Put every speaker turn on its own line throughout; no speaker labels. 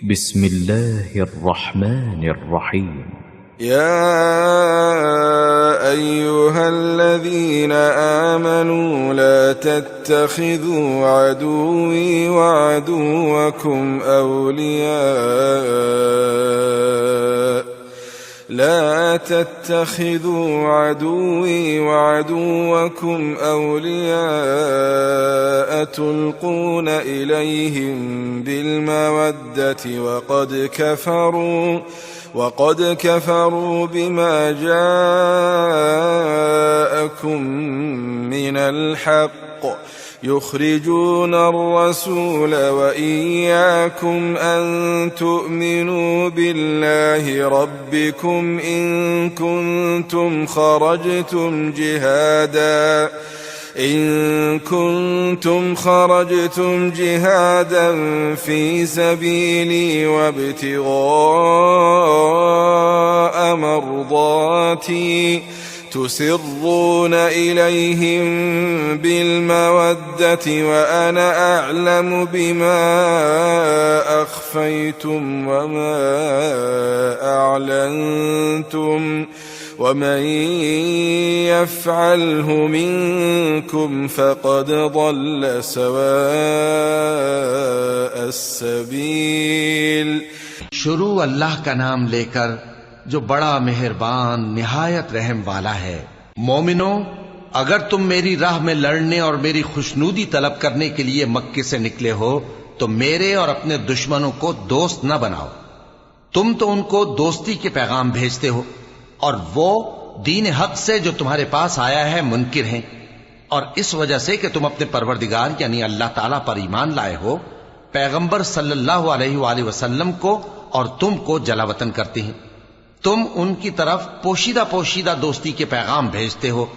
بسم الله الرحمن الرحيم.
يا أيها الذين آمنوا لا تتخذوا عدوي وعدوكم أولياء تلقون إليهم بالمودة وقد كفروا بما جاءكم من الحق يخرجون الرسول وإياكم أن تؤمنوا بالله ربكم إن كنتم خرجتم جهادا في سبيلي وابتغاء مرضاتي تسرون إليهم بالمودة وأنا أعلم بما أخفيتم وما أعلنتم ومن يفعله منكم فقد ضل سواء السبيل।
शुरू अल्लाह का नाम लेकर जो बड़ा मेहरबान निहायत रहम वाला है। मोमिनो, अगर तुम मेरी राह में लड़ने और मेरी खुशनूदी तलब करने के लिए मक्के से निकले हो तो मेरे और अपने दुश्मनों को दोस्त न बनाओ। तुम तो उनको दोस्ती के पैगाम भेजते हो और वो दीन हक से जो तुम्हारे पास आया है मुनकिर हैं, और इस वजह से कि तुम अपने परवरदिगार यानी अल्लाह ताला पर ईमान लाए हो, पैगंबर सल्लल्लाहु अलैहि वसल्लम को और तुमको जलावतन करते हैं। तुम उनकी तरफ पोशीदा पोशीदा दोस्ती के पैगाम भेजते हो,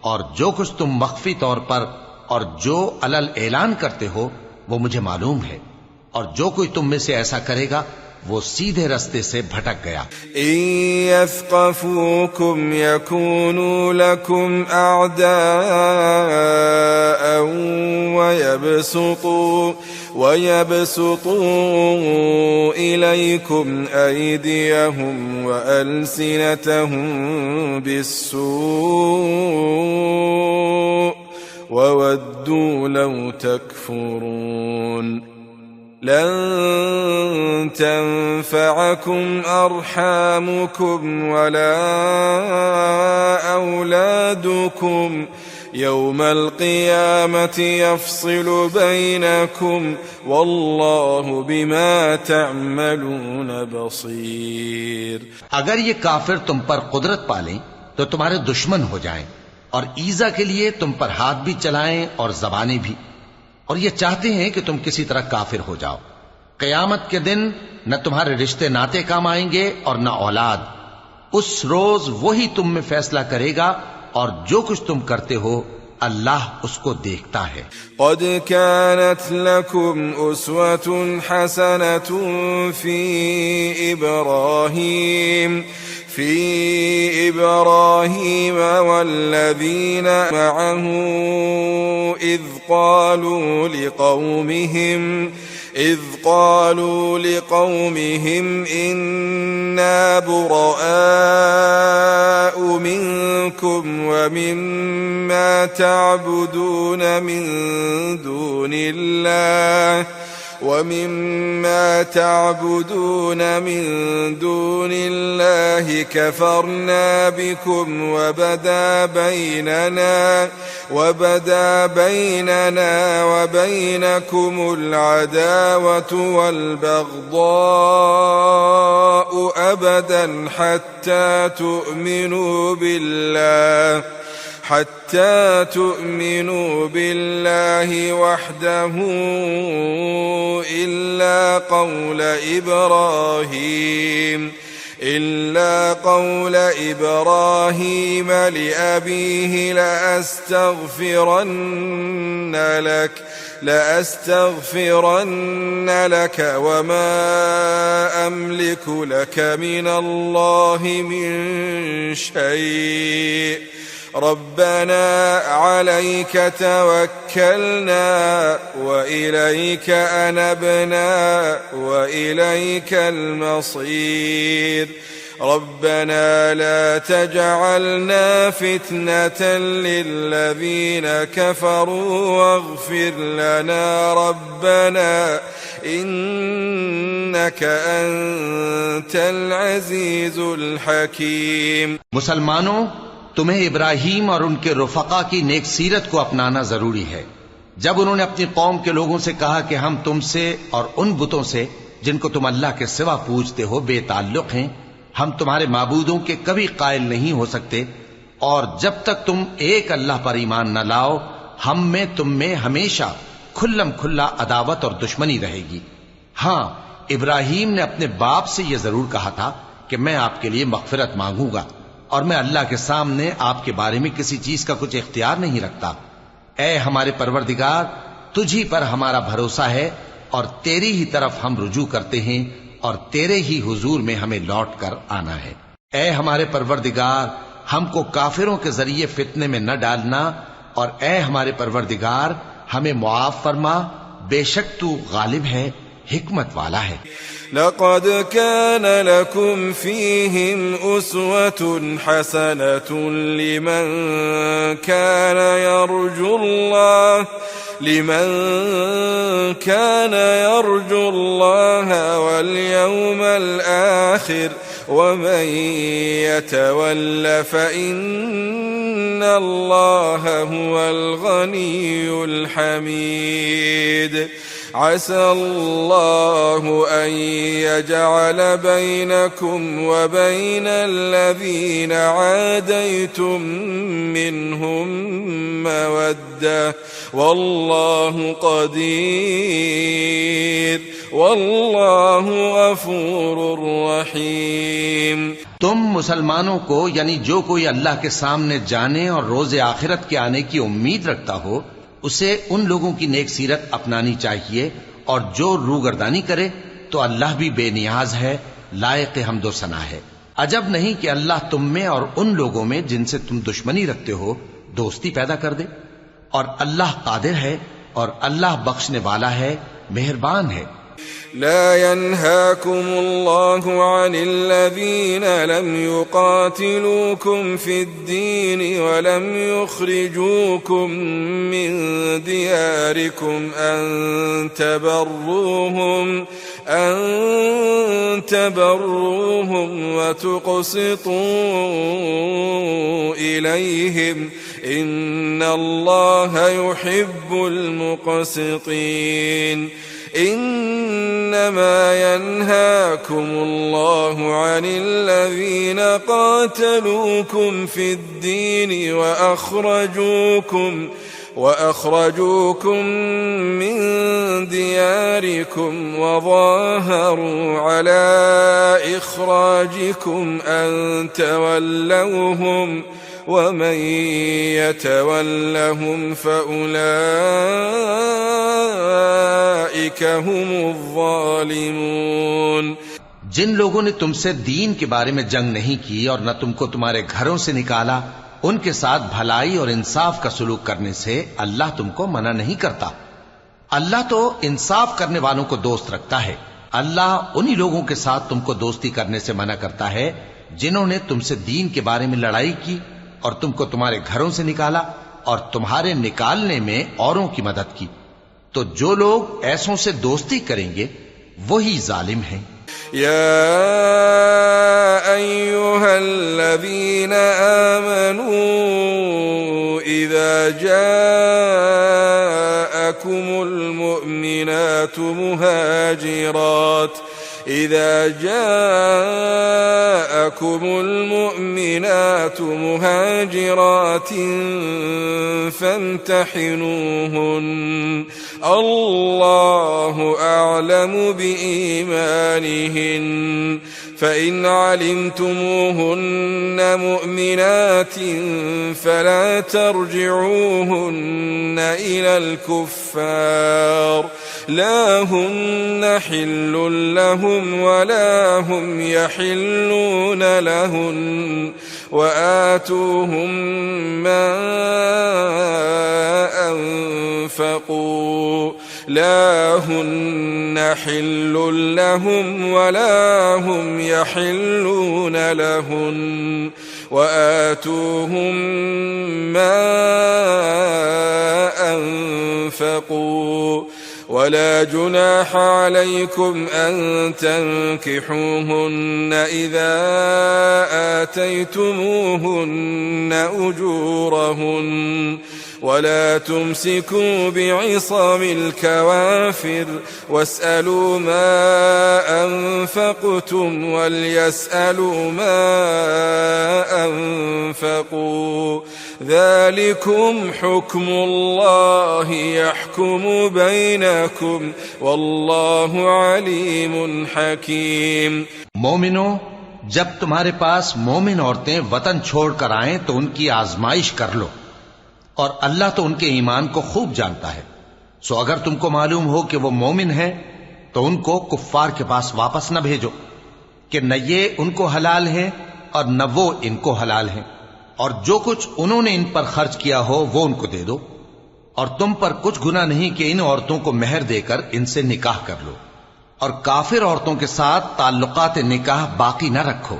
और जो कुछ तुम मख्फी तौर पर और जो अलल ऐलान करते हो वो मुझे मालूम है, और जो कोई तुम में से ऐसा करेगा वो सीधे रास्ते से भटक गया।
इन यस्क़फ़ूकुम यकूनु लकुम अअदाअ वयबसुतू इलैकुम ऐदियहुम वअल्सिनतहुम बिस्सूअ ववद्दू लौ तकफुरून। لن تنفعكم أرحامكم ولا أولادكم يوم القيامة يفصل بينكم والله بما تعملون بصير।
अगर ये काफिर तुम पर कुदरत पालें तो तुम्हारे दुश्मन हो जाएं और ईजा के लिए तुम पर हाथ भी चलाएं और जबानें भी, और ये चाहते हैं कि तुम किसी तरह काफिर हो जाओ। कयामत के दिन न तुम्हारे रिश्ते नाते काम आएंगे और न औलाद। उस रोज वही तुम में फैसला करेगा, और जो कुछ तुम करते हो अल्लाह उसको देखता है।
قد كانت لكم أسوة حسنة في إبراهيم والذين معه إذ قالوا لقومهم إنا براء منكم ومما تعبدون من دون الله كفرنا بكم وبدا بيننا وبينكم العداوة والبغضاء أبدا حتى تؤمنوا بالله وحده إلا قول إبراهيم لأبيه لأستغفرن لك وما أملك لك من الله من شيء ربنا عليك توكلنا وإليك أنبنا وإليك المصير ربنا لا تجعلنا فتنة للذين كفروا واغفر لنا ربنا إنك أنت العزيز الحكيم।
मुसलमानों, तुम्हें इब्राहीम और उनके रुफका की नेक सीरत को अपनाना जरूरी है। जब उन्होंने अपनी कौम के लोगों से कहा कि हम तुमसे और उन बुतों से जिनको तुम अल्लाह के सिवा पूजते हो बेताल्लुक हैं, हम तुम्हारे माबूदों के कभी कायल नहीं हो सकते, और जब तक तुम एक अल्लाह पर ईमान न लाओ हम में तुम में हमेशा खुल्लम खुल्ला अदावत और दुश्मनी रहेगी। हां, इब्राहीम ने अपने बाप से यह जरूर कहा था कि मैं आपके लिए मगफिरत मांगूंगा और मैं अल्लाह के सामने आपके बारे में किसी चीज का कुछ इख्तियार नहीं रखता। ऐ हमारे परवरदिगार, तुझी पर हमारा भरोसा है और तेरी ही तरफ हम रुजू करते हैं और तेरे ही हुजूर में हमें लौट कर आना है। ऐ हमारे परवरदिगार, हमको काफिरों के जरिए फितने में न डालना, और ऐ हमारे परवरदिगार हमें मुआफ फरमा, बेशक तू गालिब है, हिकमत वाला है।
लक़द कान लकुम फ़ीहिम उस्वतुन हसनतुन लिमन कान यर्जुल्लाह वल यौमल आखिर वमन यतवल्ल फ़इन्नल्लाह हुवल गनियुल हमीद। عسى الله أن يجعل بينكم وبين الذين عاديتم منهم مودة والله قدير والله غفور رحيم।
तुम मुसलमानों को, यानी जो कोई अल्लाह के सामने जाने और रोजे आखिरत के आने की उम्मीद रखता हो, उसे उन लोगों की नेक सीरत अपनानी चाहिए, और जो रूगर्दानी करे तो अल्लाह भी बेनियाज है, लायक हम्दो सना है। अजब नहीं कि अल्लाह तुम में और उन लोगों में जिनसे तुम दुश्मनी रखते हो दोस्ती पैदा कर दे, और अल्लाह कादिर है और अल्लाह बख्शने वाला है, मेहरबान है।
لا ينهاكم الله عن الذين لم يقاتلوكم في الدين ولم يخرجوكم من دياركم أن تبروهم وتقسطوا إليهم إن الله يحب المقسطين। إنما ينهاكم الله عن الذين قاتلوكم في الدين وأخرجوكم من دياركم وظاهروا على إخراجكم أن تولوهم ومن يتولهم فأولئك هم الظالمون।
जिन लोगों ने तुमसे दीन के बारे में जंग नहीं की और न तुमको तुम्हारे घरों से निकाला, उनके साथ भलाई और इंसाफ का सलूक करने से अल्लाह तुमको मना नहीं करता। अल्लाह तो इंसाफ करने वालों को दोस्त रखता है। अल्लाह उन्हीं लोगों के साथ तुमको दोस्ती करने से मना करता है जिन्होंने तुमसे दीन के बारे में लड़ाई की और तुमको तुम्हारे घरों से निकाला और तुम्हारे निकालने में औरों की मदद की। तो जो लोग ऐसों से दोस्ती करेंगे वही जालिम हैं।
या अय्युहल्लज़ीन आमनू इज़ा जाअकुमुल मुमिनातु मुहाजिरात फम्तहिनूहुन अल्लाहु अअलमु बिईमानिहिन فإن علمتموهن مؤمنات فلا ترجعوهن إلى الكفار لا هن حل لهم ولا هم يحلون لهن وآتوهم ما أنفقوا لا هن حل لهم ولا هم يحلون لهن وآتوهم ما أنفقوا ولا جناح عليكم أن تنكحوهن إذا آتيتموهن أجورهن ولا تمسكوا بعصم الكوافر واسألوا ما أنفقتم وليسألوا ما أنفقوا ذلكم حكم الله يحكم بينكم والله عليم حكيم।
मोमिनो, जब तुम्हारे पास मोमिन औरतें वतन छोड़कर आएं तो उनकी आजमाइश कर लो, और अल्लाह तो उनके ईमान को खूब जानता है। सो अगर तुमको मालूम हो कि वो मोमिन है तो उनको कुफ्फार के पास वापस न भेजो कि न ये उनको हलाल है और न वो इनको हलाल है, और जो कुछ उन्होंने इन पर खर्च किया हो वो उनको दे दो, और तुम पर कुछ गुनाह नहीं कि इन औरतों को मेहर देकर इनसे निकाह कर लो, और काफिर औरतों के साथ ताल्लुकात निकाह बाकी न रखो,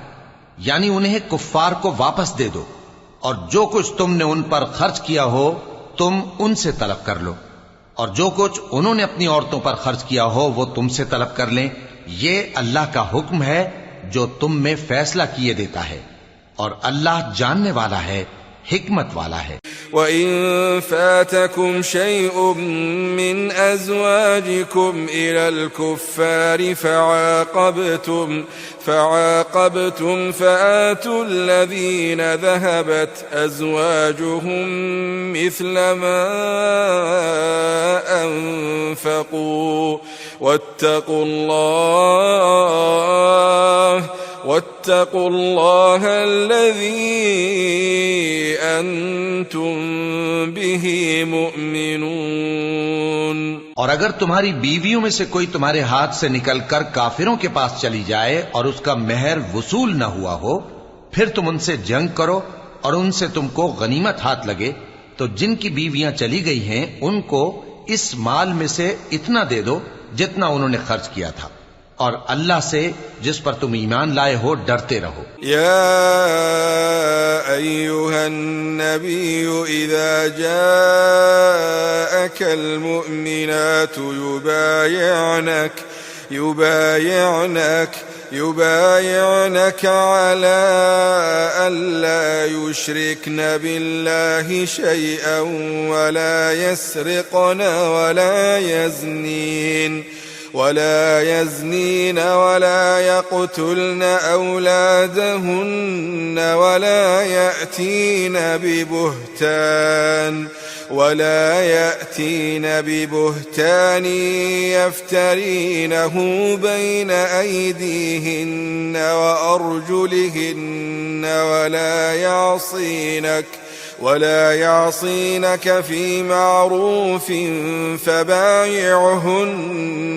यानी उन्हें कुफ्फार को वापस दे दो, और जो कुछ तुमने उन पर खर्च किया हो तुम उनसे तलब कर लो, और जो कुछ उन्होंने अपनी औरतों पर खर्च किया हो वो तुमसे तलब कर लें। ये अल्लाह का हुक्म है जो तुम में फैसला किए देता है, और अल्लाह जानने वाला है, हिकमत वाला है।
وإن فاتكم شيء من أزواجكم إلى الكفار فعاقبتم فآتوا الذين ذهبت أزواجهم مثل ما أنفقوا واتقوا الله الذي أنتم به مؤمنون।
और अगर तुम्हारी बीवियों में से कोई तुम्हारे हाथ से निकलकर काफिरों के पास चली जाए और उसका मेहर वसूल न हुआ हो, फिर तुम उनसे जंग करो और उनसे तुमको गनीमत हाथ लगे, तो जिनकी बीवियां चली गई हैं उनको इस माल में से इतना दे दो जितना उन्होंने खर्च किया था, और अल्लाह से जिस पर तुम ईमान लाए हो डरते रहो।
या अय्युहन नबी इज़ा जाअकल मुमिनातु युबायि'नक अला अल्ला युश्रिकन बिल्लाहि शय'अन वला यस्रिqन ولا يزنين ولا يقتلن أولادهن ولا يأتين ببهتان يفترينه بين أيديهن وأرجلهن ولا يعصينك في معروف فبايعهن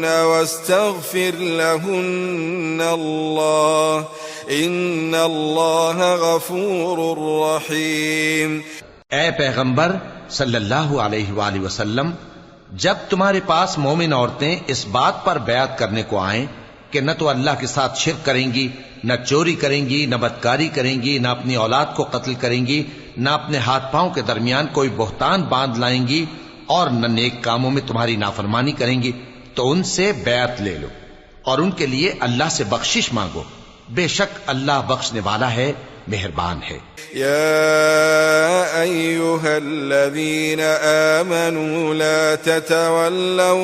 واستغفر لهن الله إن الله غفور رحيم।
ऐ पैगंबर सल्लल्लाहु अलैहि वसल्लम, जब तुम्हारे पास मोमिन औरतें इस बात पर बयात करने को आएं कि न तो अल्लाह के साथ शिर्क करेंगी, न चोरी करेंगी, न बदकारी करेंगी, न अपनी औलाद को कत्ल करेंगी, न अपने हाथ पांव के दरमियान कोई बोहतान बांध लाएंगी, और न नेक कामों में तुम्हारी नाफरमानी करेंगी, तो उनसे बैत ले लो और उनके लिए अल्लाह से बख्शिश मांगो। बेशक अल्लाह बख्शने वाला है, मेहरबान है।
या अय्युहल्लज़ीना आमनू ला ततवल्लव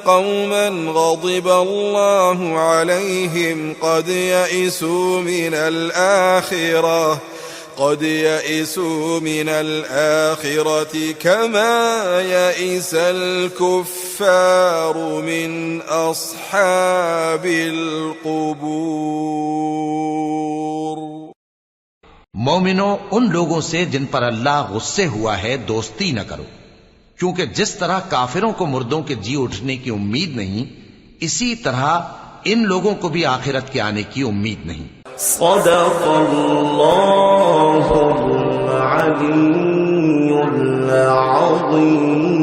कौमन ग़ज़िबल्लाहु अलैहिम क़द यइसू मिनल आखिरति कमा यइसल कुफ्फारु मिन अस्हाबिल क़ुबूर।
मोमिनो, उन लोगों से जिन पर अल्लाह गुस्से हुआ है दोस्ती न करो, क्योंकि जिस तरह काफिरों को मुर्दों के जी उठने की उम्मीद नहीं, इसी तरह इन लोगों को भी आखिरत के आने की उम्मीद नहीं।
सदक़ल्लाहुल अलीयुल अज़ीम।